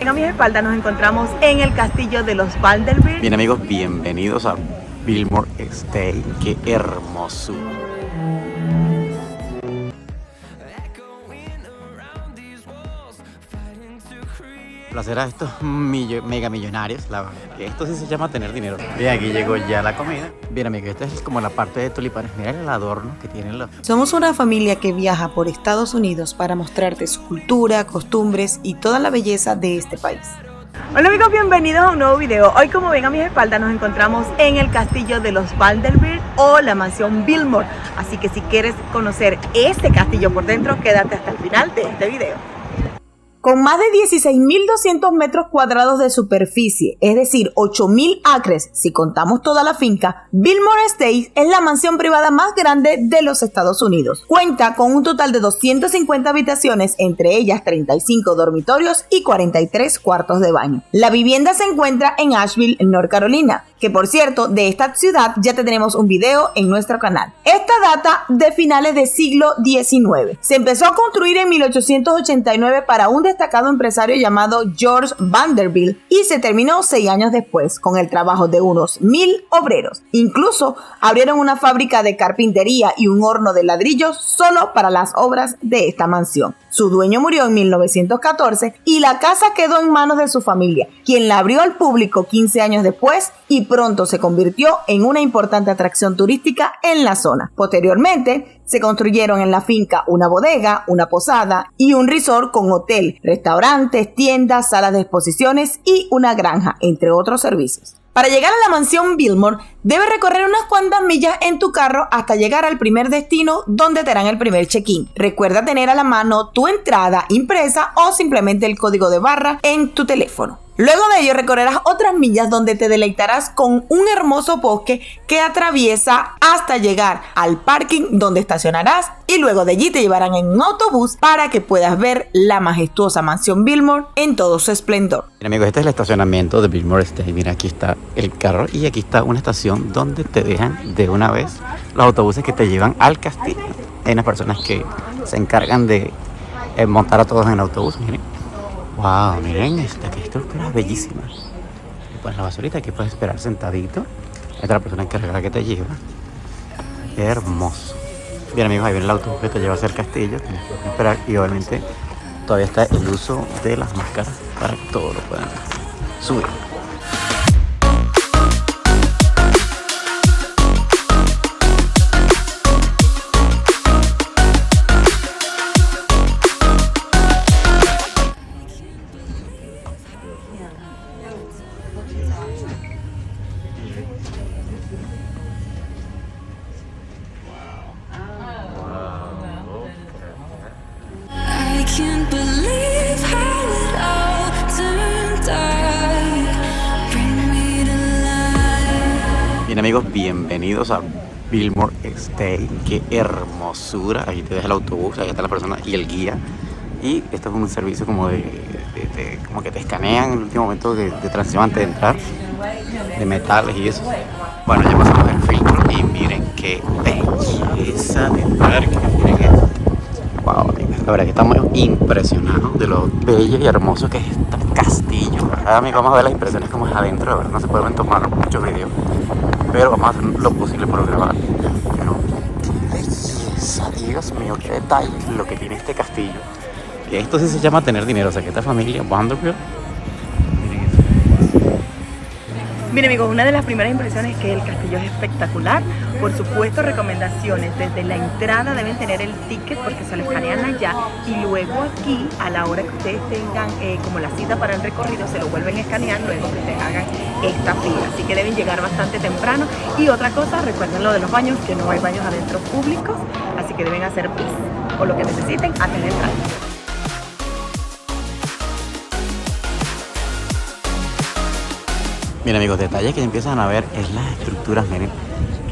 A mi espalda nos encontramos en el castillo de los Vanderbilt. Bien amigos, bienvenidos a Biltmore Estate. ¡Qué hermosura! Placer a estos mega millonarios, la verdad. Que esto sí se llama tener dinero. Bien, aquí llegó ya la comida. Bien amigos, esta es como la parte de tulipanes. Mira el adorno que tienen los... Somos una familia que viaja por Estados Unidos para mostrarte su cultura, costumbres y toda la belleza de este país. Hola amigos, bienvenidos a un nuevo video. Hoy, como ven a mi espalda, nos encontramos en el castillo de los Vanderbilt o la mansión Biltmore. Así que si quieres conocer este castillo por dentro, quédate hasta el final de este video. Con más de 16.200 metros cuadrados de superficie, es decir, 8.000 acres si contamos toda la finca, Biltmore Estate es la mansión privada más grande de los Estados Unidos. Cuenta con un total de 250 habitaciones, entre ellas 35 dormitorios y 43 cuartos de baño. La vivienda se encuentra en Asheville, North Carolina, que por cierto, de esta ciudad ya tenemos un video en nuestro canal. Esta data de finales del siglo XIX. Se empezó a construir en 1889 para un destacado empresario llamado George Vanderbilt y se terminó 6 años después con el trabajo de unos 1,000 obreros. Incluso abrieron una fábrica de carpintería y un horno de ladrillos solo para las obras de esta mansión. Su dueño murió en 1914 y la casa quedó en manos de su familia, quien la abrió al público 15 años después y pronto se convirtió en una importante atracción turística en la zona. Posteriormente, se construyeron en la finca una bodega, una posada y un resort con hotel, restaurantes, tiendas, salas de exposiciones y una granja, entre otros servicios. Para llegar a la mansión Biltmore, debes recorrer unas cuantas millas en tu carro hasta llegar al primer destino donde te harán el primer check-in. Recuerda tener a la mano tu entrada impresa o simplemente el código de barra en tu teléfono. Luego de ello recorrerás otras millas donde te deleitarás con un hermoso bosque que atraviesa hasta llegar al parking donde estacionarás y luego de allí te llevarán en un autobús para que puedas ver la majestuosa mansión Biltmore en todo su esplendor. Bien amigos, este es el estacionamiento de Biltmore Estate. Mira, aquí está el carro y aquí está una estación donde te dejan de una vez los autobuses que te llevan al castillo. Hay unas personas que se encargan de montar a todos en el autobús, miren. Wow, miren qué estructura bellísima. Y pues la basurita, aquí puedes esperar sentadito. Esta es la persona encargada que te lleva. Qué hermoso. Bien amigos, ahí viene el autobús que te lleva hacia el castillo. Tienes que esperar y obviamente todavía está el uso de las máscaras para que todos lo puedan subir. Can't believe how it all turned out. Bring me to life. Bien amigos, bienvenidos a Biltmore Estate. Qué hermosura. Ahí te deja el autobús, ahí está la persona y el guía. Y esto es un servicio como como que te escanean en el último momento de transición antes de entrar, de metales y eso. Bueno, ya pasamos el filtro y miren qué belleza de parque. Miren eso. Wow, amigos, la verdad que estamos impresionados de lo bello y hermoso que es este castillo, ¿verdad, amigos? Vamos a ver las impresiones como es adentro, de verdad no se pueden tomar muchos videos, pero vamos a hacer lo posible por grabar. Pero qué belleza, Dios mío, qué detalle lo que tiene este castillo. Que esto sí se llama tener dinero, o sea que esta familia Vanderbilt. Miren amigos, una de las primeras impresiones es que el castillo es espectacular. Por supuesto, recomendaciones. Desde la entrada deben tener el ticket porque se lo escanean allá. Y luego aquí, a la hora que ustedes tengan como la cita para el recorrido, se lo vuelven a escanear luego que ustedes hagan esta fila. Así que deben llegar bastante temprano. Y otra cosa, recuerden lo de los baños, que no hay baños adentro públicos. Así que deben hacer pis o lo que necesiten antes de entrar. Miren amigos, detalles que empiezan a ver es las estructuras. Miren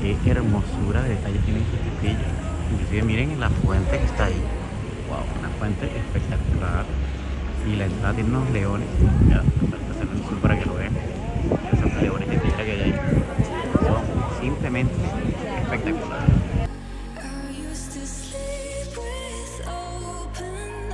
qué hermosura de detalles tiene este castillo. Inclusive miren la fuente que está ahí. Wow, una fuente espectacular. Y la entrada tiene unos leones. Ya, hacerlo en zoom para que lo vean. Esos leones de piedra que hay ahí son simplemente espectaculares. I used to sleep with open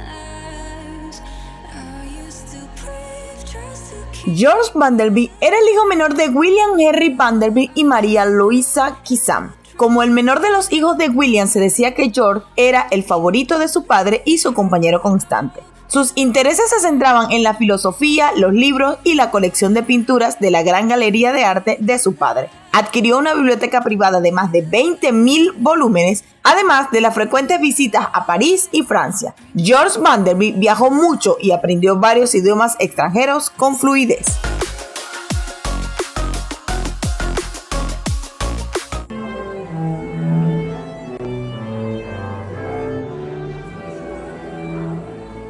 George Vanderbilt era el hijo menor de William Henry Vanderbilt y María Louisa Kissam. Como el menor de los hijos de William, se decía que George era el favorito de su padre y su compañero constante. Sus intereses se centraban en la filosofía, los libros y la colección de pinturas de la gran galería de arte de su padre. Adquirió una biblioteca privada de más de 20.000 volúmenes, además de las frecuentes visitas a París y Francia. George Vanderbilt viajó mucho y aprendió varios idiomas extranjeros con fluidez.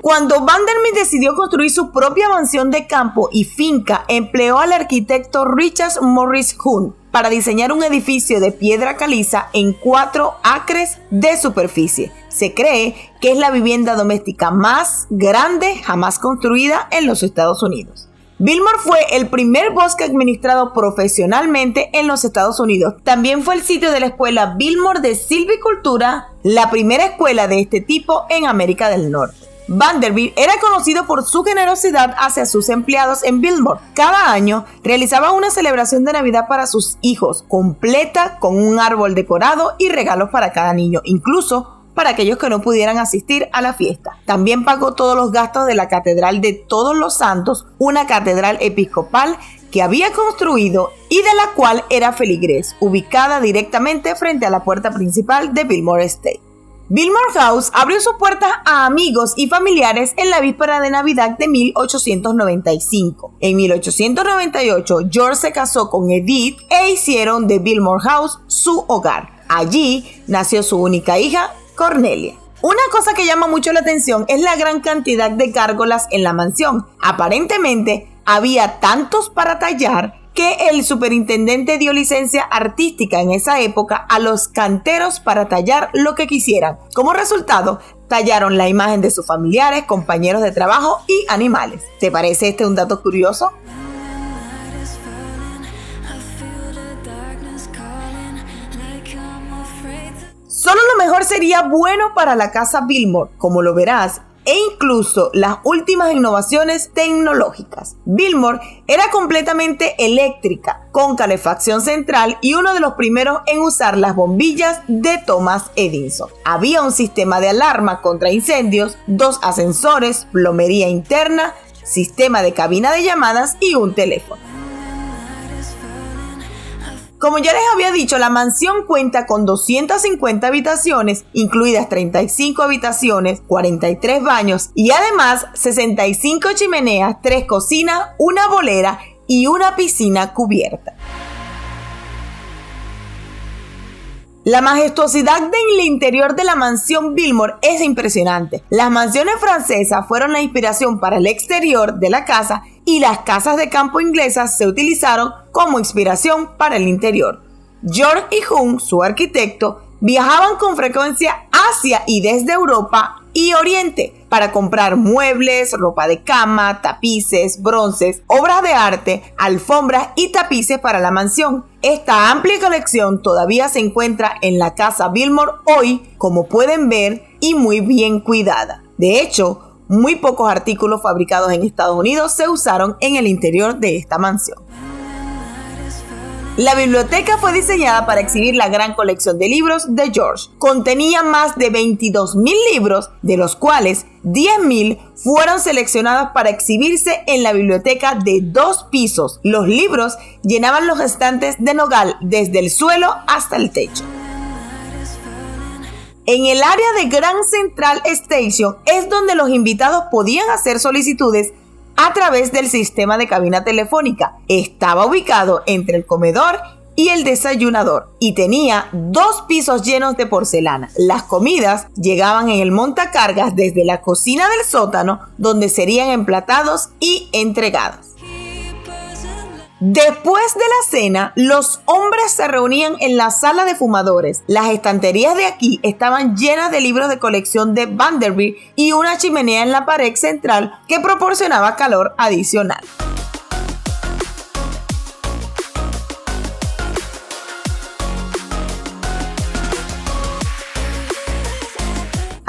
Cuando Vanderbilt decidió construir su propia mansión de campo y finca, empleó al arquitecto Richard Morris Hunt para diseñar un edificio de piedra caliza en 4 acres de superficie. Se cree que es la vivienda doméstica más grande jamás construida en los Estados Unidos. Biltmore fue el primer bosque administrado profesionalmente en los Estados Unidos. También fue el sitio de la escuela Biltmore de silvicultura, la primera escuela de este tipo en América del Norte. Vanderbilt era conocido por su generosidad hacia sus empleados en Biltmore. Cada año realizaba una celebración de Navidad para sus hijos, completa con un árbol decorado y regalos para cada niño, incluso para aquellos que no pudieran asistir a la fiesta. También pagó todos los gastos de la Catedral de Todos los Santos, una catedral episcopal que había construido y de la cual era feligrés, ubicada directamente frente a la puerta principal de Biltmore Estate. Biltmore House abrió sus puertas a amigos y familiares en la víspera de Navidad de 1895. En 1898, George se casó con Edith e hicieron de Biltmore House su hogar. Allí nació su única hija, Cornelia. Una cosa que llama mucho la atención es la gran cantidad de gárgolas en la mansión. Aparentemente, había tantos para tallar que el superintendente dio licencia artística en esa época a los canteros para tallar lo que quisieran. Como resultado, tallaron la imagen de sus familiares, compañeros de trabajo y animales. ¿Te parece este un dato curioso? Solo lo mejor sería bueno para la casa Biltmore, como lo verás, e incluso las últimas innovaciones tecnológicas. Biltmore era completamente eléctrica, con calefacción central y uno de los primeros en usar las bombillas de Thomas Edison. Había un sistema de alarma contra incendios, 2 ascensores, plomería interna, sistema de cabina de llamadas y un teléfono. Como ya les había dicho, la mansión cuenta con 250 habitaciones, incluidas 35 habitaciones, 43 baños y además 65 chimeneas, 3 cocinas, una bolera y una piscina cubierta. La majestuosidad del interior de la mansión Biltmore es impresionante. Las mansiones francesas fueron la inspiración para el exterior de la casa y las casas de campo inglesas se utilizaron como inspiración para el interior. George y Hunt, su arquitecto, viajaban con frecuencia hacia y desde Europa y Oriente para comprar muebles, ropa de cama, tapices, bronces, obras de arte, alfombras y tapices para la mansión. Esta amplia colección todavía se encuentra en la casa Biltmore hoy, como pueden ver, y muy bien cuidada. De hecho, muy pocos artículos fabricados en Estados Unidos se usaron en el interior de esta mansión. La biblioteca fue diseñada para exhibir la gran colección de libros de George. Contenía más de 22.000 libros, de los cuales 10.000 fueron seleccionados para exhibirse en la biblioteca de 2 pisos. Los libros llenaban los estantes de nogal desde el suelo hasta el techo. En el área de Grand Central Station es donde los invitados podían hacer solicitudes a través del sistema de cabina telefónica. Estaba ubicado entre el comedor y el desayunador y tenía 2 pisos llenos de porcelana. Las comidas llegaban en el montacargas desde la cocina del sótano, donde serían emplatados y entregados. Después de la cena, los hombres se reunían en la sala de fumadores. Las estanterías de aquí estaban llenas de libros de colección de Vanderbilt y una chimenea en la pared central que proporcionaba calor adicional.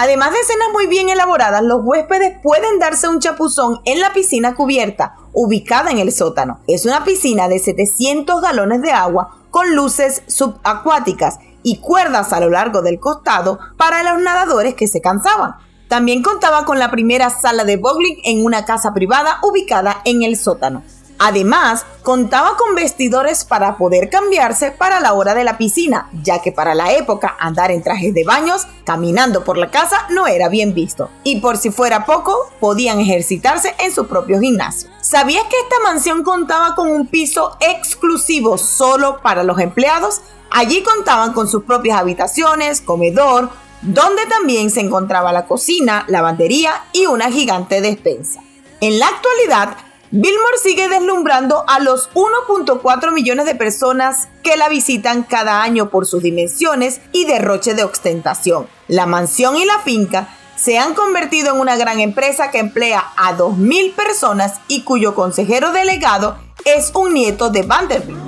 Además de cenas muy bien elaboradas, los huéspedes pueden darse un chapuzón en la piscina cubierta, ubicada en el sótano. Es una piscina de 700 galones de agua con luces subacuáticas y cuerdas a lo largo del costado para los nadadores que se cansaban. También contaba con la primera sala de bowling en una casa privada ubicada en el sótano. Además, contaba con vestidores para poder cambiarse para la hora de la piscina, ya que para la época andar en trajes de baños caminando por la casa no era bien visto. Y por si fuera poco, podían ejercitarse en su propio gimnasio. ¿Sabías que esta mansión contaba con un piso exclusivo solo para los empleados? Allí contaban con sus propias habitaciones, comedor, donde también se encontraba la cocina, lavandería y una gigante despensa. En la actualidad, Biltmore sigue deslumbrando a los 1.4 millones de personas que la visitan cada año por sus dimensiones y derroche de ostentación. La mansión y la finca se han convertido en una gran empresa que emplea a 2.000 personas y cuyo consejero delegado es un nieto de Vanderbilt.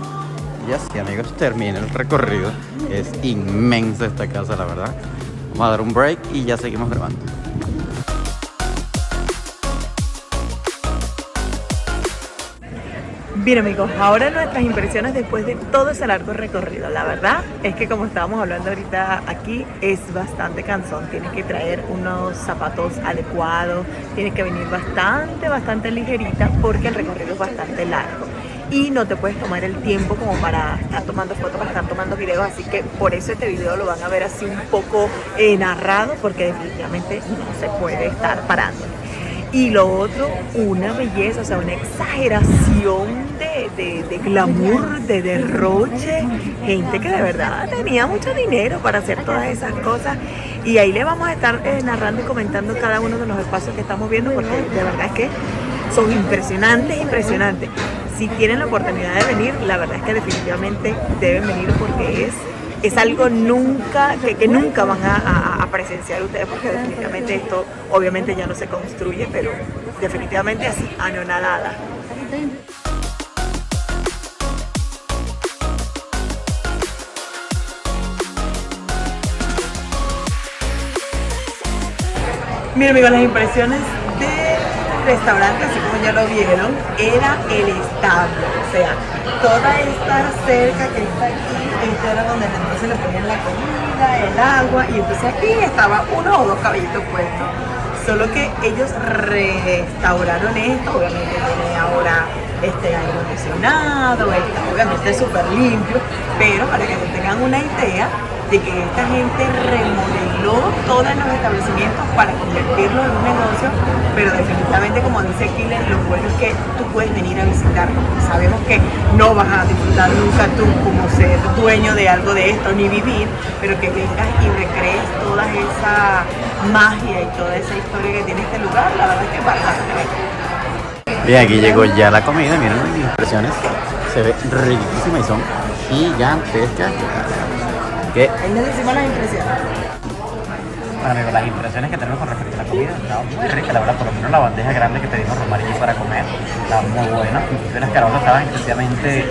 Y así, amigos, termina el recorrido. Es inmensa esta casa, la verdad. Vamos a dar un break y ya seguimos grabando. Bien amigos, ahora nuestras impresiones después de todo ese largo recorrido. La verdad es que como estábamos hablando ahorita aquí, es bastante cansón. Tienes que traer unos zapatos adecuados, tienes que venir bastante ligerita porque el recorrido es bastante largo. Y no te puedes tomar el tiempo como para estar tomando fotos, para estar tomando videos. Así que por eso este video lo van a ver así un poco narrado, porque definitivamente no se puede estar parando. Y lo otro, una belleza, o sea, una exageración de glamour, de derroche. Gente que de verdad tenía mucho dinero para hacer todas esas cosas. Y ahí le vamos a estar narrando y comentando cada uno de los espacios que estamos viendo, porque de verdad es que son impresionantes. Si tienen la oportunidad de venir, la verdad es que definitivamente deben venir porque es algo que nunca van a presenciar ustedes, porque definitivamente esto obviamente ya no se construye, pero definitivamente así, anonadada. Miren amigos, las impresiones del restaurante, así como ya lo vieron, era el establo, o sea, toda esta cerca que está aquí, esta era donde entonces le ponían la comida, el agua, y entonces aquí estaba uno o dos caballitos puestos. Solo que ellos restauraron esto, obviamente tiene ahora aire acondicionado, está obviamente súper limpio, pero para que se tengan una idea de que esta gente remodeló todos los establecimientos para convertirlo en un negocio, pero definitivamente, como dice Aquiles, lo bueno es que tú puedes venir a visitarlo, porque sabemos que no vas a disfrutar nunca tú como ser dueño de algo de esto, ni vivir, pero que vengas y recrees toda esa magia y toda esa historia que tiene este lugar. La verdad es que vale la pena. Bien, aquí llegó ya la comida, miren las impresiones, se ve riquísima y son gigantescas. ¿Qué? Ahí nos decimos las impresiones. Bueno amigos, las impresiones que tenemos con respecto a la comida estaba muy rica, la verdad, por lo menos la bandeja grande que pedimos Romar y para comer estaba muy buena. Inclusive las caraotas estaban excesivamente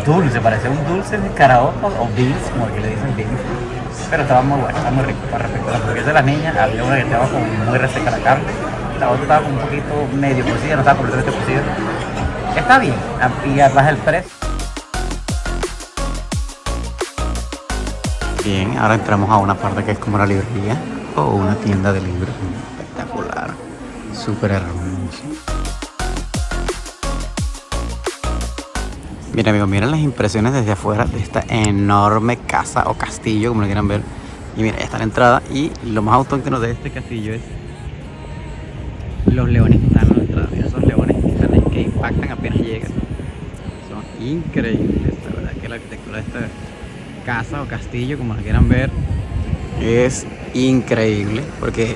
dulce, parecía un dulce de caraotas o beans, como el que le dicen beans, pero estaba muy bueno, estaba muy rico. Con respecto a la hamburguesa de la niña, había una que estaba como muy reseca la carne, la otra estaba como un poquito medio cocida, no estaba completamente cocida. Está bien, y además el precio. Bien, ahora entramos a una parte que es como una librería o una tienda de libros. Espectacular, súper hermoso. Miren amigos, miren las impresiones desde afuera de esta enorme casa o castillo, como lo quieran ver. Y miren, ahí está la entrada, y lo más autóctono de este castillo es los leones que están en la entrada. Miren esos leones que están ahí, que impactan apenas llegan. Son increíbles, la verdad que la arquitectura de esta casa o castillo, como la quieran ver, es increíble, porque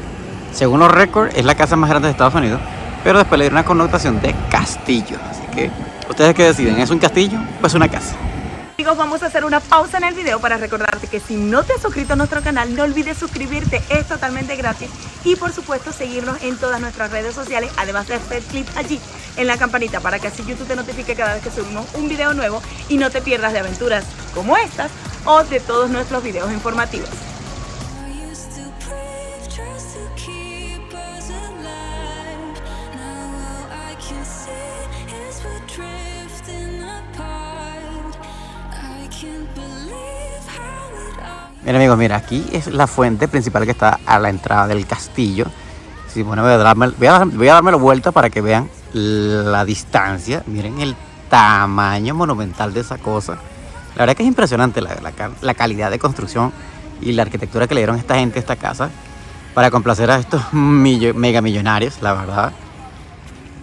según los récords es la casa más grande de Estados Unidos, pero después le dieron una connotación de castillo, así que ustedes que deciden, ¿es un castillo o es una casa? Amigos, vamos a hacer una pausa en el video para recordarte que si no te has suscrito a nuestro canal, no olvides suscribirte, es totalmente gratis, y por supuesto seguirnos en todas nuestras redes sociales, además de hacer clic allí en la campanita para que así YouTube te notifique cada vez que subimos un video nuevo y no te pierdas de aventuras como estas o de todos nuestros videos informativos. I used to crave Mira amigos, mira, aquí es la fuente principal que está a la entrada del castillo. Sí, bueno, voy a darme la vuelta para que vean la distancia. Miren el tamaño monumental de esa cosa. La verdad que es impresionante la calidad de construcción y la arquitectura que le dieron a esta gente a esta casa para complacer a estos mega millonarios, la verdad.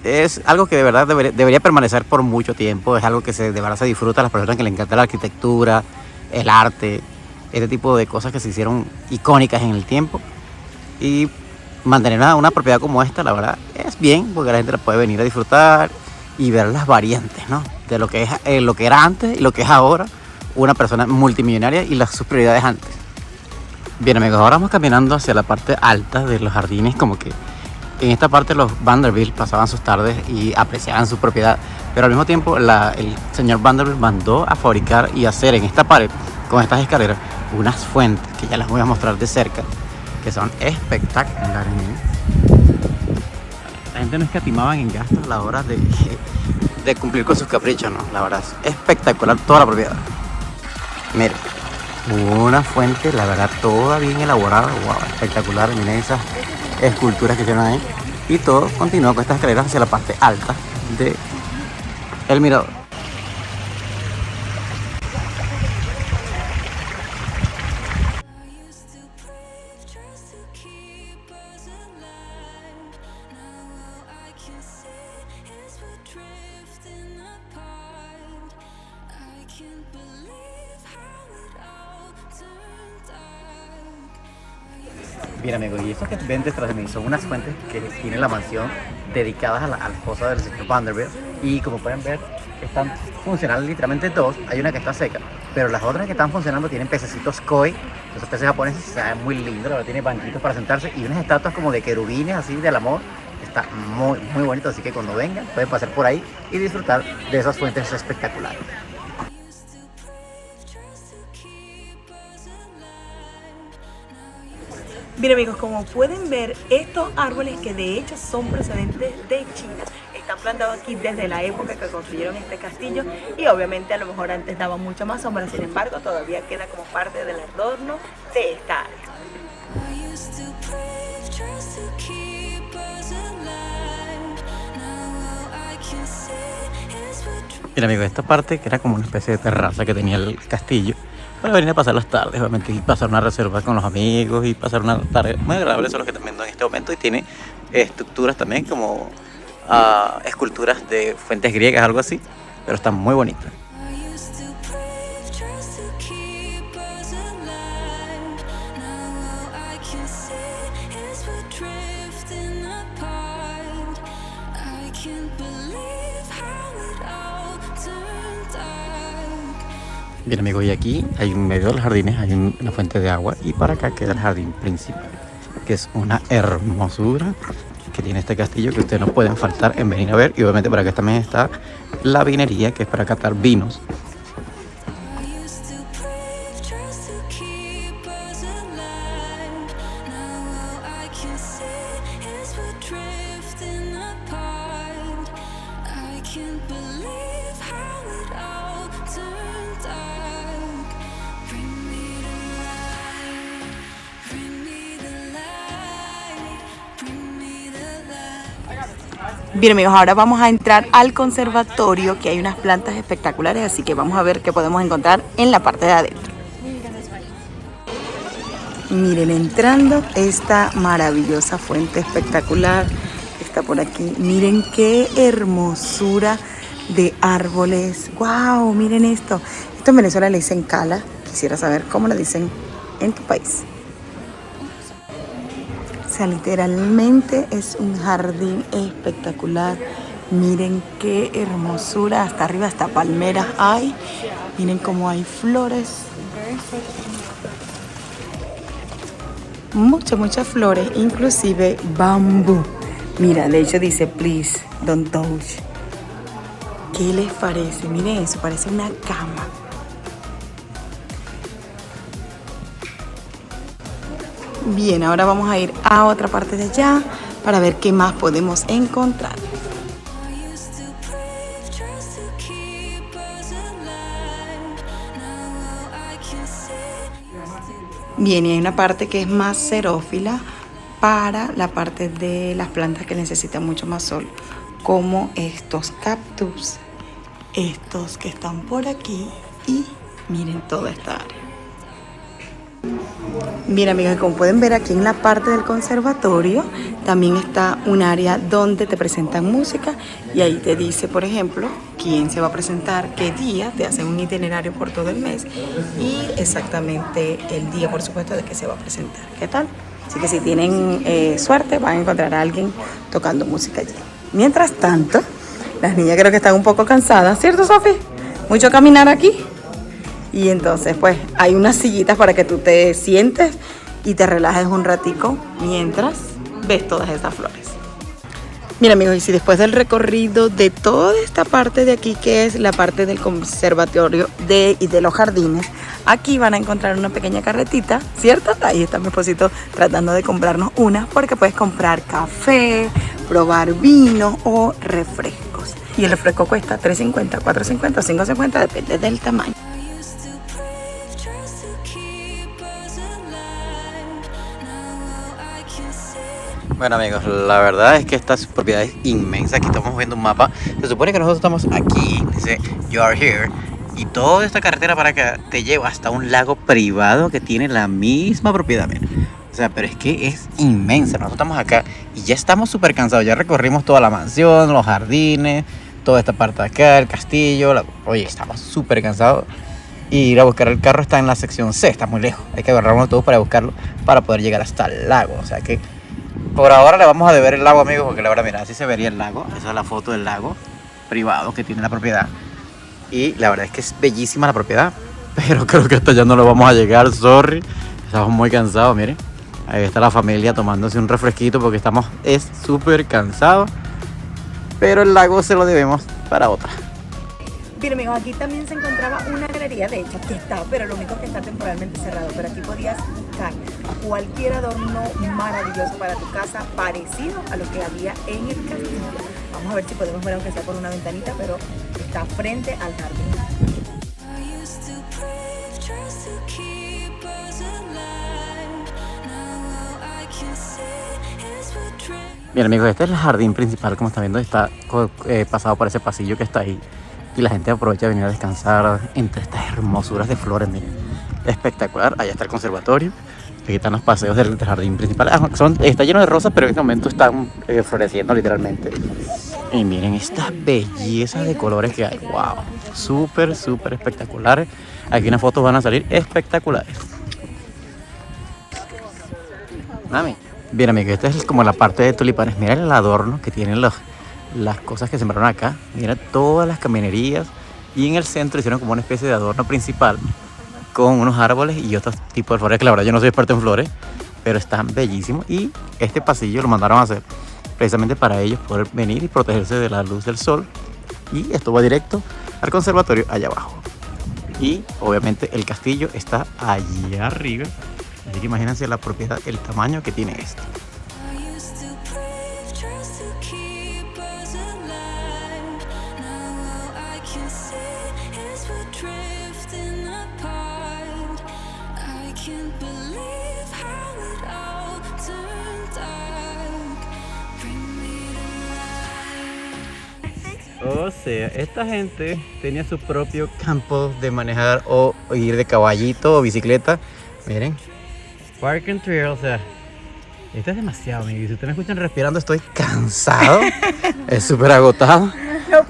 Es algo que de verdad debería permanecer por mucho tiempo. Es algo que de verdad se disfruta a las personas que les encanta la arquitectura, el arte, este tipo de cosas que se hicieron icónicas en el tiempo. Y mantener una propiedad como esta, la verdad, es bien, porque la gente la puede venir a disfrutar y ver las variantes, ¿no? De lo que era antes y lo que es ahora una persona multimillonaria y sus prioridades antes. Bien amigos, ahora vamos caminando hacia la parte alta de los jardines, como que en esta parte los Vanderbilt pasaban sus tardes y apreciaban su propiedad, pero al mismo tiempo el señor Vanderbilt mandó a fabricar y hacer en esta pared, con estas escaleras, unas fuentes que ya las voy a mostrar de cerca, que son espectaculares. La gente no escatimaban en gastos a la hora de cumplir con sus caprichos, ¿no? La verdad es espectacular toda la propiedad. Miren, una fuente, la verdad, toda bien elaborada, wow, espectacular. Miren esas esculturas que hicieron ahí. Y todo continúa con estas escaleras hacia la parte alta del mirador. Bien amigos, y eso que ven detrás de mí son unas fuentes que tiene la mansión dedicadas a la esposa del señor Vanderbilt. Y como pueden ver, están funcionando literalmente dos. Hay una que está seca, pero las otras que están funcionando tienen pececitos koi. Esos peces japoneses se ven muy lindos, la verdad, tiene banquitos para sentarse y unas estatuas como de querubines así del amor. Está muy bonito, así que cuando vengan pueden pasar por ahí y disfrutar de esas fuentes espectaculares. Bien amigos, como pueden ver, estos árboles que de hecho son procedentes de China están plantados aquí desde la época que construyeron este castillo y obviamente a lo mejor antes daba mucha más sombra, sin embargo todavía queda como parte del adorno de esta área. Mira amigos, esta parte que era como una especie de terraza que tenía el castillo para venir a pasar las tardes, obviamente, y pasar una reserva con los amigos y pasar una tarde muy agradable. Eso es lo que están viendo en este momento, y tiene estructuras también como esculturas de fuentes griegas, algo así, pero están muy bonitas. Bien amigos, y aquí hay en medio de los jardines hay una fuente de agua, y para acá queda el jardín principal, que es una hermosura que tiene este castillo que ustedes no pueden faltar en venir a ver. Y obviamente por acá también está la vinería, que es para catar vinos. Bien amigos, ahora vamos a entrar al conservatorio, que hay unas plantas espectaculares, así que vamos a ver qué podemos encontrar en la parte de adentro. Miren, entrando esta maravillosa fuente espectacular, está por aquí. Miren qué hermosura de árboles. ¡Wow! Miren esto. Esto en Venezuela le dicen cala. Quisiera saber cómo le dicen en tu país. O sea, literalmente es un jardín espectacular. Miren qué hermosura. Hasta arriba, hasta palmeras hay. Miren cómo hay flores. Muchas flores, inclusive bambú. Mira, de hecho dice, please, don't touch. ¿Qué les parece? Miren eso, parece una cama. Bien, ahora vamos a ir a otra parte de allá para ver qué más podemos encontrar. Bien, y hay una parte que es más xerófila para la parte de las plantas que necesitan mucho más sol, como estos cactus, estos que están por aquí, y miren toda esta área. Bien, amigos, como pueden ver aquí en la parte del conservatorio también está un área donde te presentan música y ahí te dice, por ejemplo, quién se va a presentar, qué día, te hacen un itinerario por todo el mes y exactamente el día, por supuesto, de que se va a presentar. ¿Qué tal? Así que si tienen suerte van a encontrar a alguien tocando música allí. Mientras tanto, las niñas creo que están un poco cansadas, ¿cierto, Sofi? Mucho caminar aquí. Y entonces pues hay unas sillitas para que tú te sientes y te relajes un ratico mientras ves todas esas flores. Mira, amigos, y si después del recorrido de toda esta parte de aquí, que es la parte del conservatorio y de los jardines, aquí van a encontrar una pequeña carretita, ¿cierto? Ahí está mi esposito tratando de comprarnos una, porque puedes comprar café, probar vino o refrescos. Y el refresco cuesta $3.50, $4.50 o $5.50, depende del tamaño. Bueno, amigos, la verdad es que esta propiedad es inmensa. Aquí estamos viendo un mapa. Se supone que nosotros estamos aquí, dice You are here, y toda esta carretera para acá te lleva hasta un lago privado que tiene la misma propiedad, mira. O sea, pero es que es inmensa. Nosotros estamos acá y ya estamos súper cansados. Ya recorrimos toda la mansión, los jardines, toda esta parte de acá, el castillo. Oye, estamos súper cansados. Y ir a buscar el carro está en la sección C, está muy lejos. Hay que agarrar un autobús para buscarlo, para poder llegar hasta el lago. O sea que por ahora le vamos a deber el lago, amigos, porque la verdad, mira, así se vería el lago. Esa es la foto del lago privado que tiene la propiedad. Y la verdad es que es bellísima la propiedad, pero creo que hasta allá no lo vamos a llegar, sorry. Estamos muy cansados, miren. Ahí está la familia tomándose un refresquito porque es súper cansados. Pero el lago se lo debemos para otra. Bien, amigos, aquí también se encontraba una galería, de hecho, que está, pero lo único que está temporalmente cerrado. Pero aquí podías buscar cualquier adorno maravilloso para tu casa, parecido a lo que había en el castillo. Vamos a ver si podemos ver, aunque sea por una ventanita, pero está frente al jardín. Bien, amigos, este es el jardín principal, como están viendo, está pasado por ese pasillo que está ahí. Y la gente aprovecha de venir a descansar entre estas hermosuras de flores, miren. Espectacular. Allá está el conservatorio. Aquí están los paseos del jardín principal. Está lleno de rosas, pero en este momento están floreciendo literalmente. Y miren esta belleza de colores que hay. Wow. Súper, súper espectaculares. Aquí unas fotos van a salir espectaculares. Mami. Bien, amigos, esta es como la parte de tulipanes. Miren el adorno que tienen las cosas que sembraron acá. Mira todas las caminerías. Y en el centro hicieron como una especie de adorno principal con unos árboles y otros tipos de flores, que la verdad yo no soy experto en flores, pero están bellísimos. Y este pasillo lo mandaron a hacer precisamente para ellos poder venir y protegerse de la luz del sol. Y esto va directo al conservatorio allá abajo. Y obviamente el castillo está allí arriba. Así que imagínense la propiedad, el tamaño que tiene esto. O sea, esta gente tenía su propio campo de manejar o ir de caballito o bicicleta. Miren, Park and Trail, o sea, esto es demasiado, amigos. Si ustedes me escuchan respirando, estoy cansado, es súper agotado.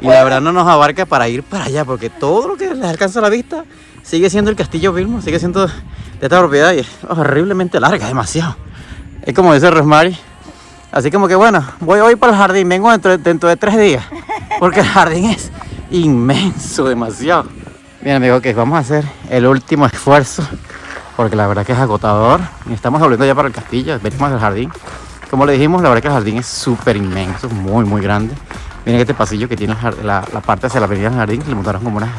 Y la verdad no nos abarca para ir para allá, porque todo lo que les alcanza a la vista sigue siendo el castillo Bilmo, sigue siendo de esta propiedad y es horriblemente larga, demasiado. Es como dice Rosemary. Así como que bueno, voy hoy para el jardín, vengo dentro de 3 días, porque el jardín es inmenso, demasiado. Bien, amigos, que vamos a hacer el último esfuerzo, porque la verdad que es agotador. Y estamos volviendo ya para el castillo, venimos del jardín. Como le dijimos, la verdad que el jardín es súper inmenso, muy, muy grande. Miren este pasillo que tiene la parte hacia la avenida del jardín, que le montaron como unas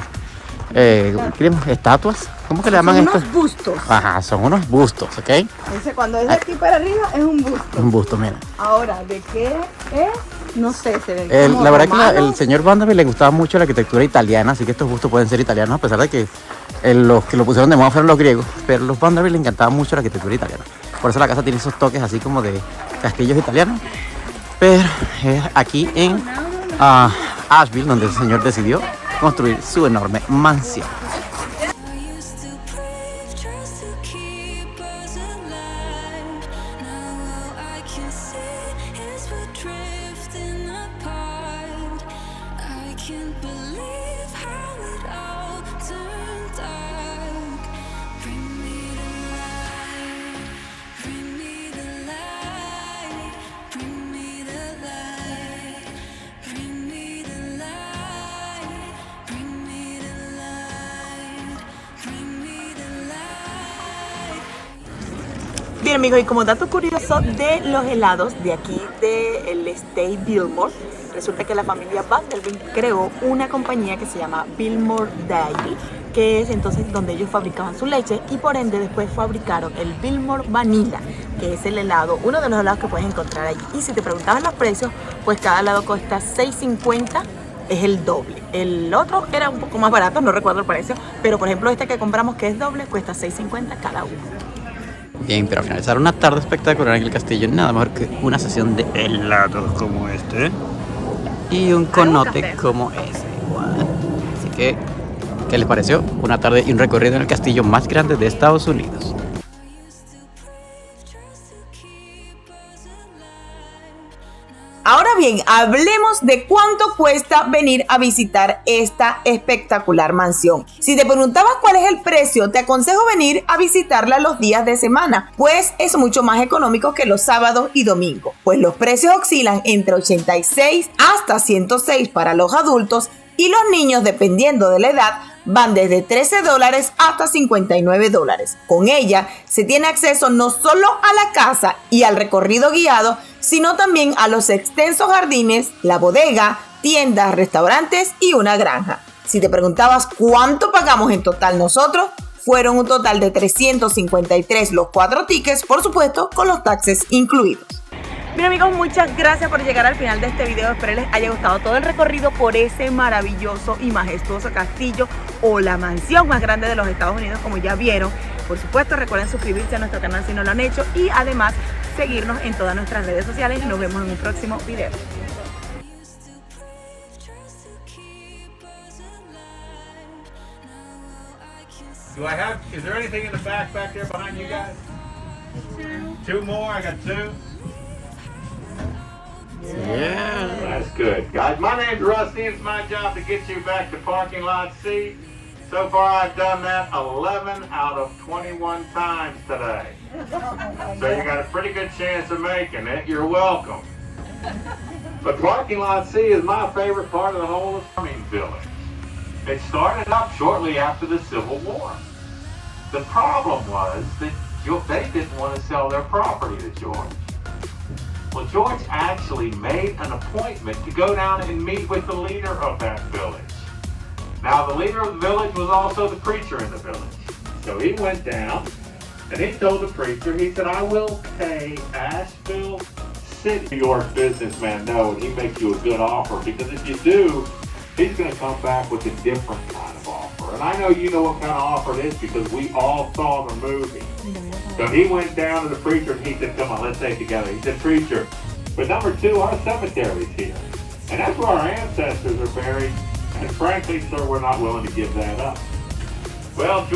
estatuas. ¿Cómo que le llaman esto? Son unos bustos. Ajá, son unos bustos, ¿ok? Ese, cuando es de aquí para arriba es un busto. Un busto, mira. Ahora, ¿de qué es? No sé, se ve como La verdad romano. que el señor Vanderbilt le gustaba mucho la arquitectura italiana, así que estos bustos pueden ser italianos, a pesar de que los que lo pusieron de moda fueron los griegos, pero a los Vanderbilt les encantaba mucho la arquitectura italiana. Por eso la casa tiene esos toques así como de castillos italianos. Pero es aquí en Asheville donde el señor decidió construir su enorme mansión. I used to crave just to keep us alive. Now all I can see is we're drifting apart. I can't believe how it all turned dark. Bring me the light, bring me the light, bring me the light, bring me the light, bring me the light, bring me the light. Bien amigos, y como dato curioso de los helados de aquí del State Billmore, resulta que la familia Vanderbilt creó una compañía que se llama Billmore Dairy, que es entonces donde ellos fabricaban su leche y por ende después fabricaron el Billmore Vanilla, que es el helado, uno de los helados que puedes encontrar allí. Y si te preguntaban los precios, pues cada helado cuesta $6.50, es el doble. El otro era un poco más barato, no recuerdo el precio, pero por ejemplo este que compramos que es doble cuesta $6.50 cada uno. Bien, pero al finalizar una tarde espectacular en el castillo, nada mejor que una sesión de helados como este y un conote café. como ese. What? Así que, ¿qué les pareció? Una tarde y un recorrido en el castillo más grande de Estados Unidos. Ahora bien, hablemos de cuánto cuesta venir a visitar esta espectacular mansión. Si te preguntabas cuál es el precio, te aconsejo venir a visitarla los días de semana, pues es mucho más económico que los sábados y domingos, pues los precios oscilan entre 86 hasta 106 para los adultos y los niños, dependiendo de la edad, van desde $13 hasta $59. Con ella se tiene acceso no solo a la casa y al recorrido guiado, sino también a los extensos jardines, la bodega, tiendas, restaurantes y una granja. Si te preguntabas cuánto pagamos en total nosotros, fueron un total de $353 los 4 tickets, por supuesto, con los taxes incluidos. Bien amigos, muchas gracias por llegar al final de este video. Espero les haya gustado todo el recorrido por ese maravilloso y majestuoso castillo o la mansión más grande de los Estados Unidos, como ya vieron. Por supuesto, recuerden suscribirse a nuestro canal si no lo han hecho y además seguirnos en todas nuestras redes sociales. Nos vemos en un próximo video. Is there anything in the back there behind you guys? Two more, I got two. Yeah. That's good. Guys, my name's Rusty. It's my job to get you back to parking lot C. So far, I've done that 11 out of 21 times today. So you got a pretty good chance of making it. You're welcome. But parking lot C is my favorite part of the whole farming village. It started up shortly after the Civil War. The problem was that they didn't want to sell their property to George. Well, George actually made an appointment to go down and meet with the leader of that village. Now, the leader of the village was also the preacher in the village. So he went down and he told the preacher, he said, I will pay Asheville City, New York businessman know, and he makes you a good offer, because if you do, he's going to come back with a different kind of offer. And I know you know what kind of offer it is because we all saw the movie. So he went down to the preacher and he said, come on, let's say it together. He said, preacher, but number two, our cemetery's here. And that's where our ancestors are buried. And frankly, sir, we're not willing to give that up. Well, George